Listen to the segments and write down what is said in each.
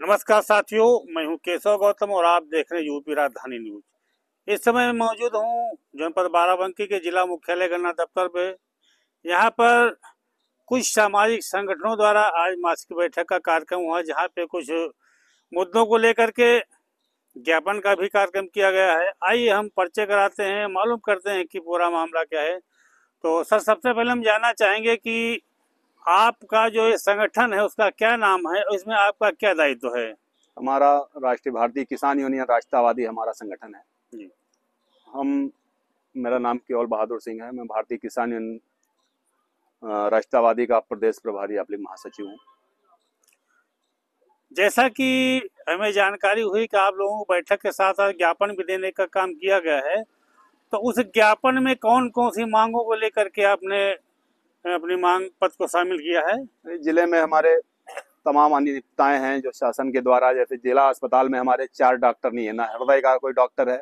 नमस्कार साथियों, मैं हूं केशव गौतम और आप देख रहे हैं यूपी राजधानी न्यूज। इस समय मैं मौजूद हूं जनपद बाराबंकी के जिला मुख्यालय गन्ना दफ्तर पे। यहां पर कुछ सामाजिक संगठनों द्वारा आज मासिक बैठक का कार्यक्रम हुआ, जहां पे कुछ मुद्दों को लेकर के ज्ञापन का भी कार्यक्रम किया गया है। आइए हम परिचय कराते हैं, मालूम करते हैं कि पूरा मामला क्या है। तो सर, सबसे पहले हम जानना चाहेंगे कि आपका जो ये संगठन है उसका क्या नाम है और इसमें आपका क्या दायित्व है। हमारा राष्ट्रीय भारतीय किसान यूनियन राष्ट्रवादी हमारा संगठन है जी। हम मेरा नाम केवल बहादुर सिंह है। मैं भारतीय किसान यूनियन राष्ट्रवादी का प्रदेश प्रभारी अपर महासचिव हूँ। जैसा कि हमें जानकारी हुई कि आप लोगों को बैठक के साथ साथ ज्ञापन भी देने का काम किया गया है, तो उस ज्ञापन में कौन कौन सी मांगों को लेकर के आपने अपनी मांग पत्र को शामिल किया है। जिले में हमारे तमाम अनियमितताएं हैं जो शासन के द्वारा, जैसे जिला अस्पताल में हमारे 4 डॉक्टर नहीं है, ना हृदय का कोई डॉक्टर है,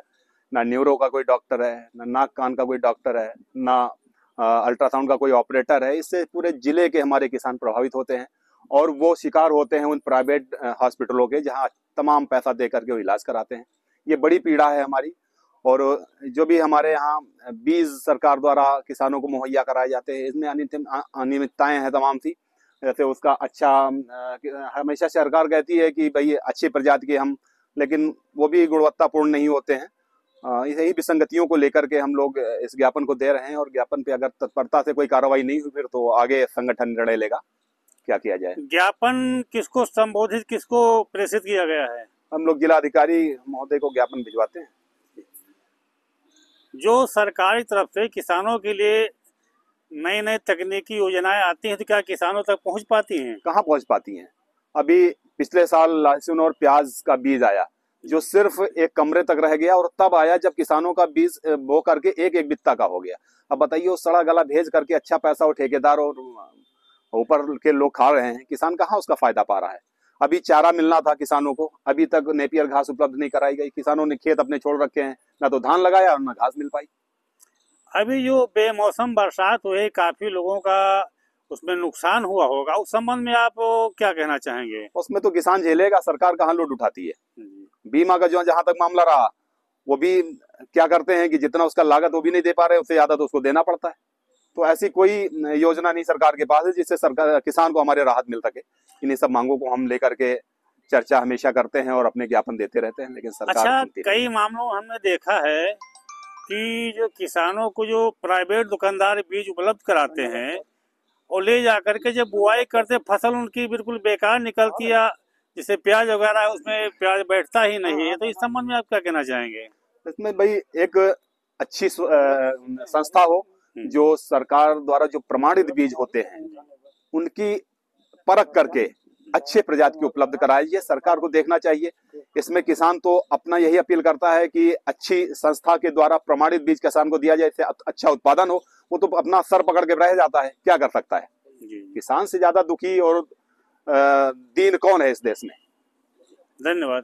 ना न्यूरो का कोई डॉक्टर है, ना नाक कान का कोई डॉक्टर है, ना अल्ट्रासाउंड का कोई ऑपरेटर है। इससे पूरे जिले के हमारे किसान प्रभावित होते हैं और वो शिकार होते हैं उन प्राइवेट हॉस्पिटलों के, जहाँ तमाम पैसा दे करके वो इलाज कराते हैं। ये बड़ी पीड़ा है हमारी। और जो भी हमारे यहाँ बीज सरकार द्वारा किसानों को मुहैया कराए जाते हैं, इसमें अनियमितताएं हैं तमाम सी। जैसे उसका अच्छा हमेशा सरकार कहती है कि भाई अच्छी प्रजाति के हम, लेकिन वो भी गुणवत्तापूर्ण नहीं होते हैं। यही विसंगतियों को लेकर के हम लोग इस ज्ञापन को दे रहे हैं और ज्ञापन पे अगर तत्परता से कोई कार्रवाई नहीं हुई फिर तो आगे संगठन निर्णय लेगा क्या किया जाए। ज्ञापन किसको संबोधित, किसको प्रेषित किया गया है। हम लोग जिलाधिकारी महोदय को ज्ञापन भिजवाते हैं। जो सरकारी तरफ से किसानों के लिए नई नई तकनीकी योजनाएं आती हैं, तो क्या किसानों तक पहुंच पाती हैं। कहाँ पहुंच पाती हैं। अभी पिछले साल लहसुन और प्याज का बीज आया जो सिर्फ एक कमरे तक रह गया, और तब आया जब किसानों का बीज बो करके एक एक बित्ता का हो गया। अब बताइए, वो सड़ा गला भेज करके अच्छा पैसा वो ठेकेदार और ऊपर के लोग खा रहे हैं, किसान कहाँ उसका फायदा पा रहा है। अभी चारा मिलना था किसानों को, अभी तक नेपियर घास उपलब्ध नहीं कराई गई। किसानों ने खेत अपने छोड़ रखे हैं, ना तो धान लगाया और ना घास मिल पाई। अभी जो बेमौसम बरसात हुए, काफी लोगों का उसमें नुकसान हुआ होगा, उस संबंध में आप क्या कहना चाहेंगे। उसमें तो किसान झेलेगा, सरकार कहाँ लोड उठाती है। बीमा का जो जहां तक मामला रहा, वो भी क्या करते हैं कि जितना उसका लागत वो भी नहीं दे पा रहे, उससे ज्यादा तो उसको देना पड़ता है। तो ऐसी कोई योजना नहीं सरकार के पास है जिससे सरकार किसान को हमारे राहत मिल सके। इन्हीं सब मांगों को हम लेकर के चर्चा हमेशा करते हैं और अपने ज्ञापन देते रहते हैं, लेकिन सरकार अच्छा, कई मामलों में हमने देखा है कि जो किसानों को जो प्राइवेट दुकानदार बीज उपलब्ध कराते हैं और ले जाकर के जब बुआई करते, फसल उनकी बिल्कुल बेकार निकलती है, जैसे प्याज वगैरह है उसमें प्याज बैठता ही नहीं है। तो इस संबंध में आप क्या कहना चाहेंगे। इसमें भाई एक अच्छी संस्था हो जो सरकार द्वारा जो प्रमाणित बीज होते हैं उनकी परख करके अच्छे प्रजाति की उपलब्ध कराए, ये सरकार को देखना चाहिए। इसमें किसान तो अपना यही अपील करता है कि अच्छी संस्था के द्वारा प्रमाणित बीज किसान को दिया जाए, इससे अच्छा उत्पादन हो। वो तो अपना सर पकड़ के रह जाता है, क्या कर सकता है। किसान से ज्यादा दुखी और दीन कौन है इस देश में। धन्यवाद।